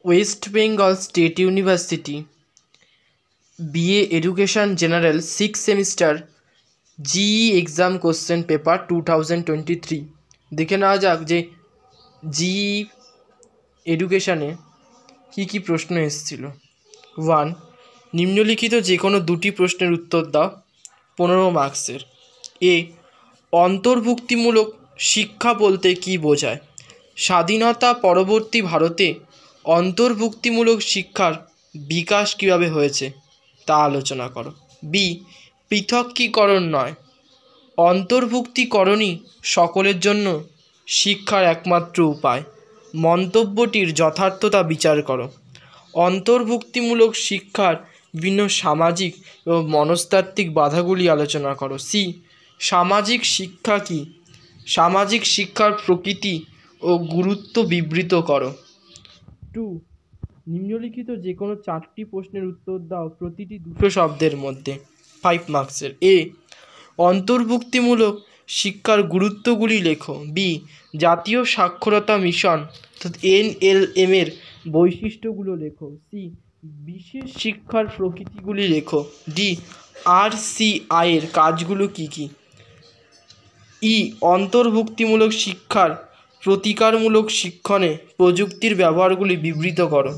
West Bengal state university BA education general 6th semester GE exam question paper 2023 দেখে নেওয়া যাক যে GE এডুকেশানে কী কী প্রশ্ন এসেছিল। 1. নিম্নলিখিত যে কোনো দুটি প্রশ্নের উত্তর দাও। 15 মার্কসের। এ অন্তর্ভুক্তিমূলক শিক্ষা বলতে কী বোঝায়? স্বাধীনতা পরবর্তী ভারতে অন্তর্ভুক্তিমূলক শিক্ষার বিকাশ কীভাবে হয়েছে তা আলোচনা করো। বি পৃথকীকরণ নয়, অন্তর্ভুক্তিকরণই সকলের জন্য শিক্ষার একমাত্র উপায়। মন্তব্যটির যথার্থতা বিচার করো। অন্তর্ভুক্তিমূলক শিক্ষার বিভিন্ন সামাজিক ও মনস্তাত্ত্বিক বাধাগুলি আলোচনা করো। সি সামাজিক শিক্ষা কী? সামাজিক শিক্ষার প্রকৃতি ও গুরুত্ব বিবৃত করো। 2. নিম্নলিখিত যে কোনো 4টি প্রশ্নের উত্তর দাও প্রতিটি 200 শব্দের মধ্যে। 5 মার্কসের। এ অন্তর্ভুক্তিমূলক শিক্ষার গুরুত্বগুলি লেখো। বি জাতীয় সাক্ষরতা মিশন অর্থাৎ NLM এর বৈশিষ্ট্যগুলো লেখো। সি বিশেষ শিক্ষার প্রকৃতিগুলি লেখো। ডি RCI এর কাজগুলো কী কী? ই অন্তর্ভুক্তিমূলক শিক্ষার প্রতিকারমূলক শিক্ষণে প্রযুক্তির ব্যবহারগুলি বিবৃত করো।